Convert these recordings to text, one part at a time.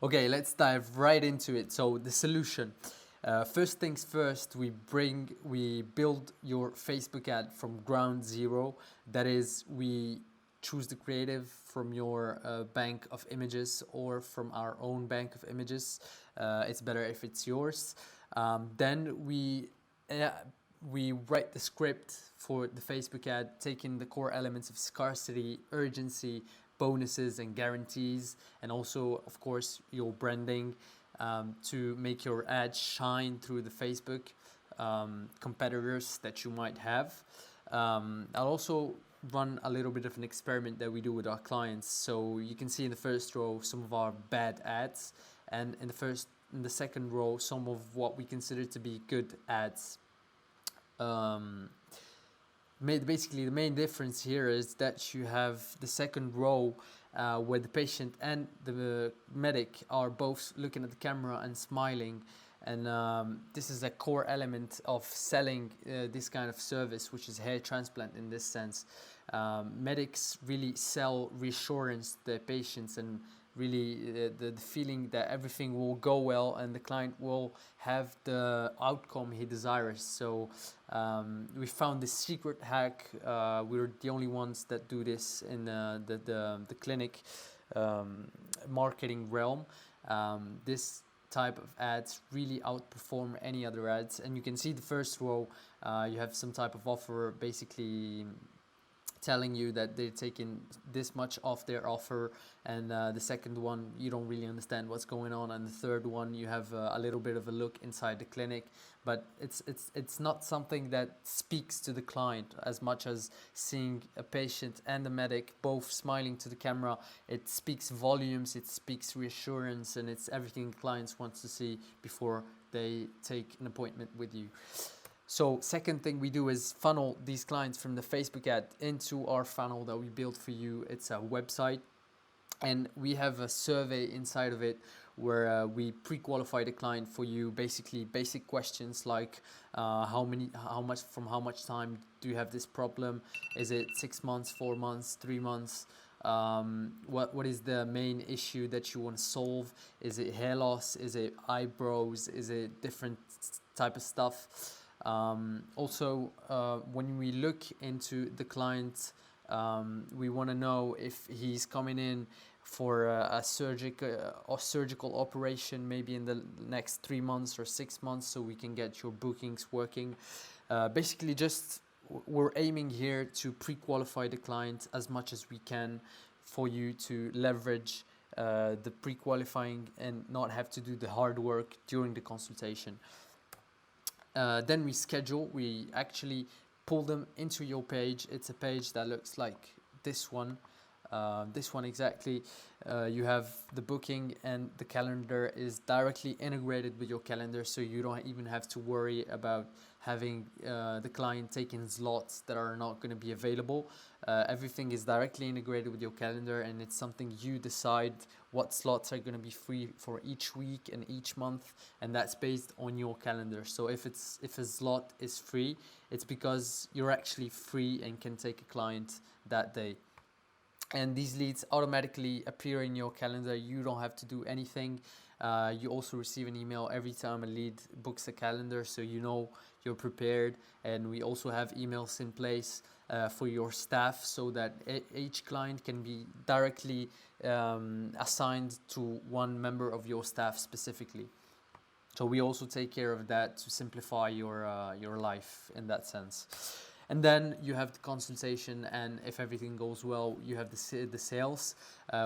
Okay, let's dive right into it. So the solution. First things first, we build your Facebook ad from ground zero. That is, we choose the creative from your bank of images or from our own bank of images. It's better if it's yours. Then uh, we write the script for the Facebook ad, taking the core elements of scarcity, urgency, bonuses, and guarantees, and also, of course, your branding to make your ad shine through the Facebook competitors that you might have. I'll also run a little bit of an experiment that we do with our clients. So you can see in the first row some of our bad ads, and in the second row some of what we consider to be good ads. Um, Basically, the main difference here is that you have the second row where the patient and the medic are both looking at the camera and smiling. And this is a core element of selling this kind of service, which is hair transplant in this sense. Medics really sell reassurance to their patients and really the feeling that everything will go well and the client will have the outcome he desires. So we found this secret hack. We're the only ones that do this in the clinic marketing realm. This type of ads really outperform any other ads, and you can see the first row. You have some type of offer, basically telling you that they're taking this much off their offer, and the second one you don't really understand what's going on, and the third one you have a little bit of a look inside the clinic, but it's not something that speaks to the client as much as seeing a patient and the medic both smiling to the camera. It speaks volumes, it speaks reassurance, and it's everything clients want to see before they take an appointment with you. So second thing we do is funnel these clients from the Facebook ad into our funnel that we built for you. It's a website, and we have a survey inside of it where we pre-qualify the client for you. Basically, basic questions like how much time do you have this problem? Is it 6 months, 4 months, 3 months? What is the main issue that you want to solve? Is it hair loss? Is it eyebrows? Is it different type of stuff? Also, when we look into the client, we want to know if he's coming in for a surgical operation, maybe in the next 3 months or 6 months, so we can get your bookings working. Basically, just we're aiming here to pre-qualify the client as much as we can for you to leverage the pre-qualifying and not have to do the hard work during the consultation. Then we actually pull them into your page. It's a page that looks like this one exactly. You have the booking, and the calendar is directly integrated with your calendar, so you don't even have to worry about having the client taking slots that are not going to be available. Everything is directly integrated with your calendar, and it's something you decide what slots are going to be free for each week and each month, and that's based on your calendar. So if a slot is free, it's because you're actually free and can take a client that day. And these leads automatically appear in your calendar. You don't have to do anything. You also receive an email every time a lead books a calendar, so you know you're prepared. And we also have emails in place for your staff, so that each client can be directly assigned to one member of your staff specifically. So we also take care of that to simplify your life in that sense. And then you have the consultation, and if everything goes well, you have the sales.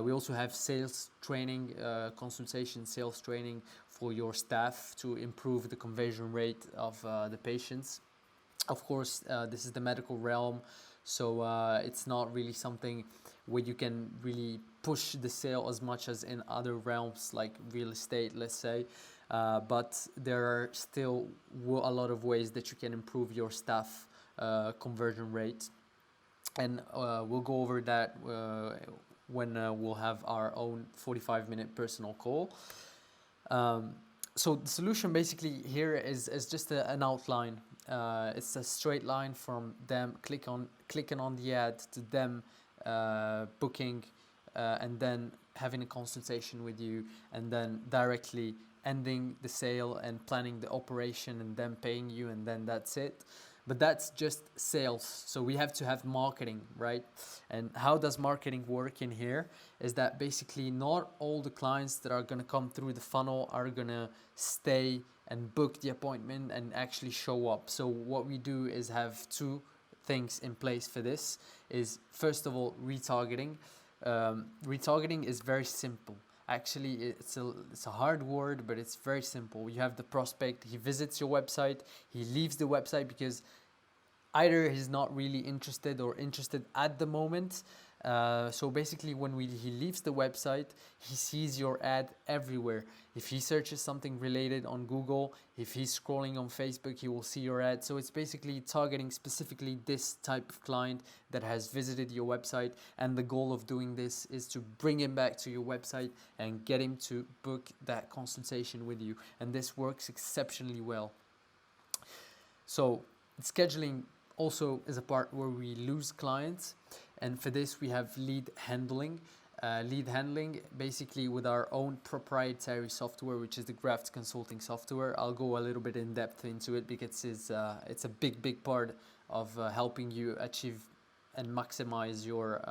We also have sales training, consultation sales training for your staff to improve the conversion rate of the patients. Of course, this is the medical realm, so it's not really something where you can really push the sale as much as in other realms like real estate, let's say. But there are still a lot of ways that you can improve your staff conversion rate, and we'll go over that when we'll have our own 45-minute personal call. So the solution basically here is just an outline. It's a straight line from them clicking on the ad to them booking and then having a consultation with you, and then directly ending the sale and planning the operation and then paying you, and then that's it. But that's just sales. So we have to have marketing, right? And how does marketing work in here is that basically not all the clients that are going to come through the funnel are going to stay and book the appointment and actually show up. So what we do is have two things in place for this. Is first of all retargeting. Retargeting is very simple. Actually, it's a hard word, but it's very simple. You have the prospect, he visits your website, he leaves the website because either he's not really interested or interested at the moment. So basically when he leaves the website, he sees your ad everywhere. If he searches something related on Google, if he's scrolling on Facebook, he will see your ad. So it's basically targeting specifically this type of client that has visited your website. And the goal of doing this is to bring him back to your website and get him to book that consultation with you. And this works exceptionally well. So scheduling also is a part where we lose clients, and for this we have lead handling. Lead handling basically with our own proprietary software, which is the Graft Consulting software. I'll go a little bit in depth into it because it's a big part of helping you achieve and maximize your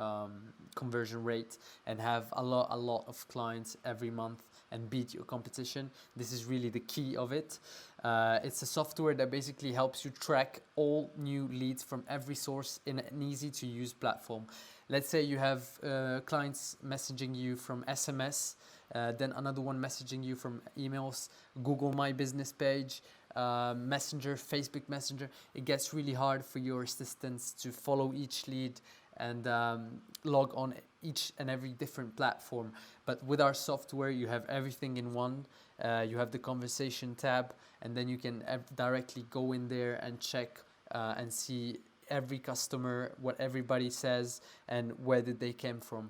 conversion rate and have a lot of clients every month and beat your competition. This is really the key of it. It's a software that basically helps you track all new leads from every source in an easy to use platform. Let's say you have clients messaging you from SMS, then another one messaging you from emails, Google My Business page, Messenger, Facebook Messenger. It gets really hard for your assistants to follow each lead and log on each and every different platform. But with our software, you have everything in one. You have the conversation tab, and then you can directly go in there and check and see every customer, what everybody says, and where did they came from.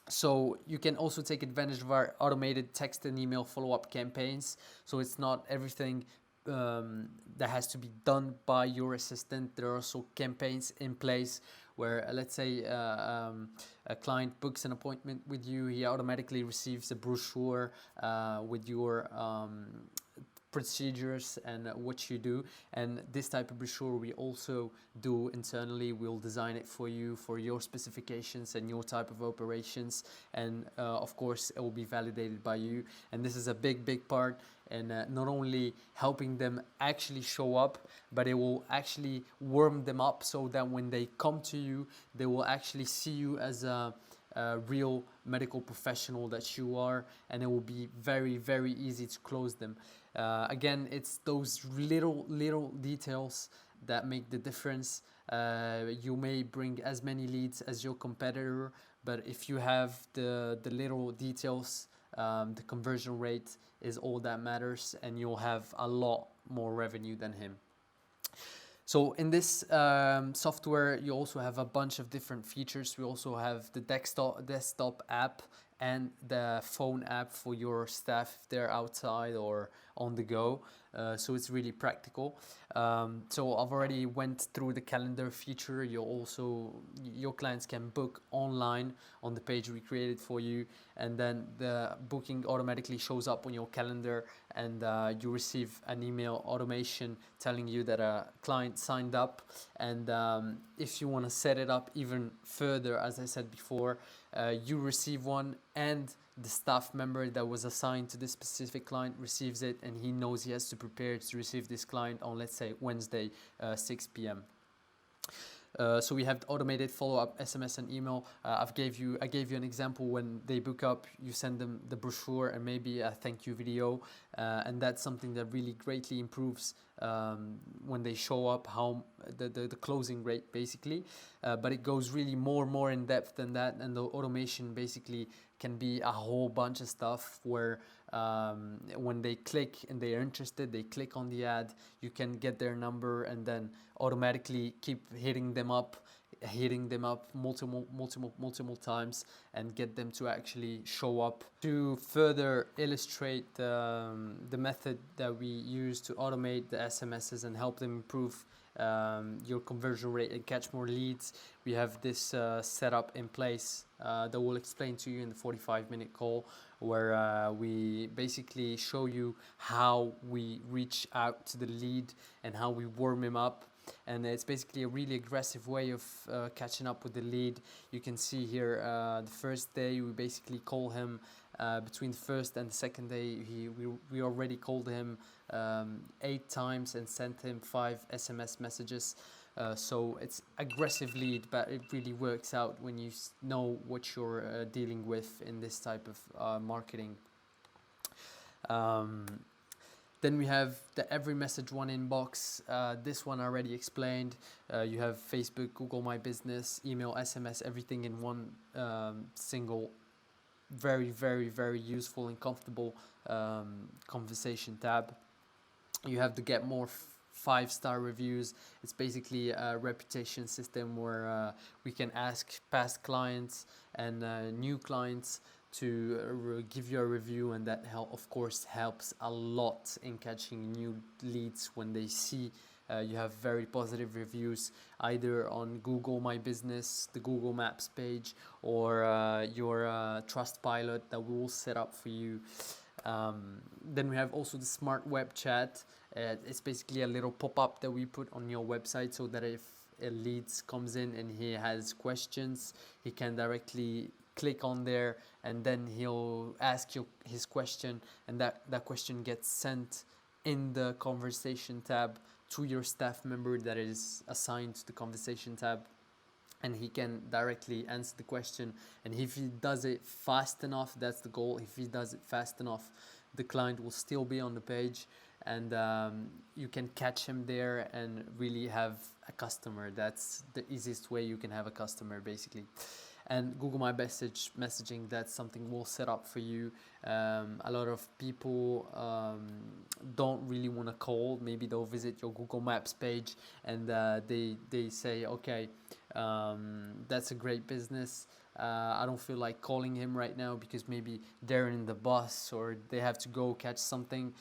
So you can also take advantage of our automated text and email follow-up campaigns. So it's not everything that has to be done by your assistant. There are also campaigns in place where, let's say, a client books an appointment with you, he automatically receives a brochure with your procedures and what you do. And this type of brochure we also do internally. We'll design it for you for your specifications and your type of operations, and of course it will be validated by you. And this is a big part, and not only helping them actually show up, but it will actually warm them up so that when they come to you, they will actually see you as a real medical professional that you are, and it will be very easy to close them. Again, it's those little details that make the difference. You may bring as many leads as your competitor, but if you have the little details, the conversion rate is all that matters, and you'll have a lot more revenue than him. So in this software, you also have a bunch of different features. We also have the desktop app and the phone app for your staff if they're outside or on the go. So it's really practical. So I've already went through the calendar feature. Your clients can book online on the page we created for you, and then the booking automatically shows up on your calendar, and you receive an email automation telling you that a client signed up. And if you want to set it up even further, as I said before, you receive one, and the staff member that was assigned to this specific client receives it, and he knows he has to prepare to receive this client on, let's say, Wednesday, 6 p.m. So we have automated follow-up SMS and email. I gave you an example. When they book up, you send them the brochure and maybe a thank you video, and that's something that really greatly improves when they show up, how the closing rate basically. But it goes really more in depth than that, and the automation basically can be a whole bunch of stuff where when they click and they are interested, they click on the ad, you can get their number and then automatically keep hitting them up multiple times and get them to actually show up. To further illustrate the method that we use to automate the SMSs and help them improve your conversion rate and catch more leads. We have this setup in place that we'll explain to you in the 45-minute call, where we basically show you how we reach out to the lead and how we warm him up. And it's basically a really aggressive way of catching up with the lead. You can see here the first day we basically call him. Between the first and the second day, we already called him 8 times and sent him 5 SMS messages. So it's aggressive lead, but it really works out when you know what you're dealing with in this type of marketing. Then we have the every message one inbox. This one I already explained. You have Facebook, Google My Business, email, SMS, everything in one single very, very, very useful and comfortable conversation tab. You have to get more 5-star reviews. It's basically a reputation system where we can ask past clients and new clients to give you a review, and that of course helps a lot in catching new leads when they see you have very positive reviews either on Google My Business, the Google Maps page, or your Trustpilot that we will set up for you. Then we have also the smart web chat. It's basically a little pop-up that we put on your website so that if a lead comes in and he has questions, he can directly click on there and then he'll ask you his question, and that question gets sent in the conversation tab to your staff member that is assigned to the conversation tab, and he can directly answer the question. And if he does it fast enough, that's the goal. If he does it fast enough, the client will still be on the page, and you can catch him there and really have a customer. That's the easiest way you can have a customer, basically. And Google My Messaging, that's something we'll set up for you. A lot of people don't really want to call. Maybe they'll visit your Google Maps page and they say, okay, that's a great business. I don't feel like calling him right now because maybe they're in the bus or they have to go catch something.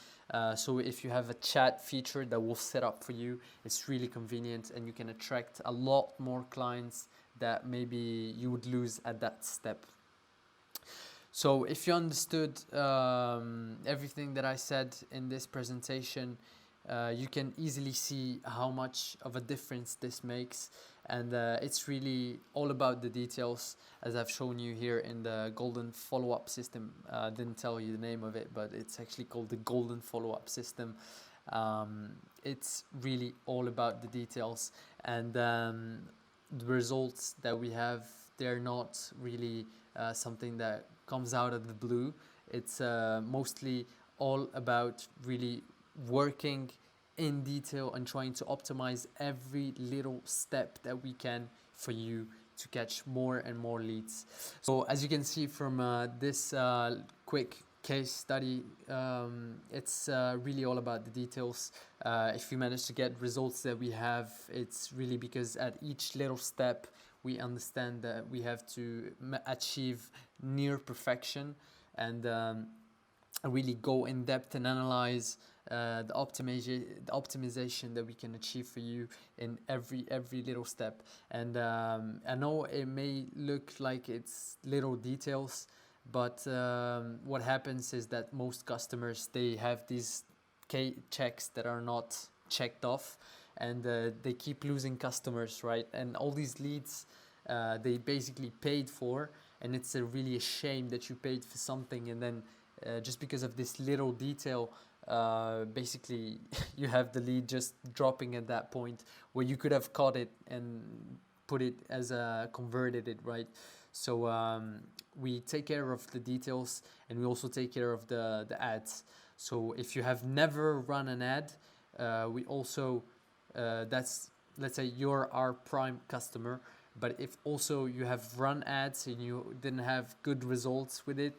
So if you have a chat feature that we'll set up for you, it's really convenient and you can attract a lot more clients that maybe you would lose at that step. So if you understood everything that I said in this presentation, you can easily see how much of a difference this makes. And it's really all about the details, as I've shown you here in the golden follow-up system. I didn't tell you the name of it, but it's actually called the golden follow-up system. It's really all about the details, and the results that we have, they're not really something that comes out of the blue. It's mostly all about really working in detail and trying to optimize every little step that we can for you to catch more and more leads. So as you can see from this quick case study, it's really all about the details. If we manage to get results that we have, it's really because at each little step we understand that we have to achieve near perfection, and really go in depth and analyze the optimization that we can achieve for you in every little step. And I know it may look like it's little details, but what happens is that most customers, they have these checks that are not checked off, and they keep losing customers, right? And all these leads they basically paid for, and it's really a shame that you paid for something and then just because of this little detail, basically you have the lead just dropping at that point where you could have caught it and put it as a converted it, right? So we take care of the details, and we also take care of the ads. So if you have never run an ad, we also that's, let's say you're our prime customer. But if also you have run ads and you didn't have good results with it,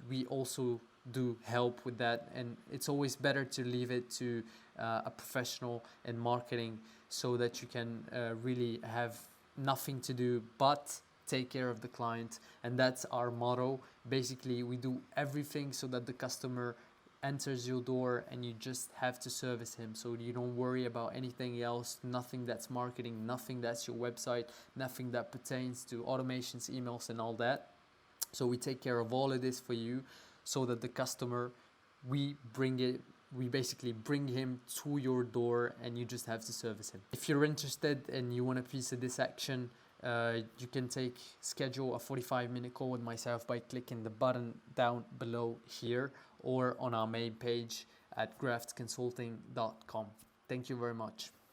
we also do help with that. And it's always better to leave it to a professional in marketing, so that you can really have nothing to do but take care of the client. And that's our motto. Basically, we do everything so that the customer enters your door and you just have to service him, so you don't worry about anything else, nothing that's marketing, nothing that's your website, nothing that pertains to automations, emails and all that. So we take care of all of this for you, so that the customer, we basically bring him to your door and you just have to service him. If you're interested and you want a piece of this action, you can schedule a 45-minute call with myself by clicking the button down below here or on our main page at graftconsulting.com. Thank you very much.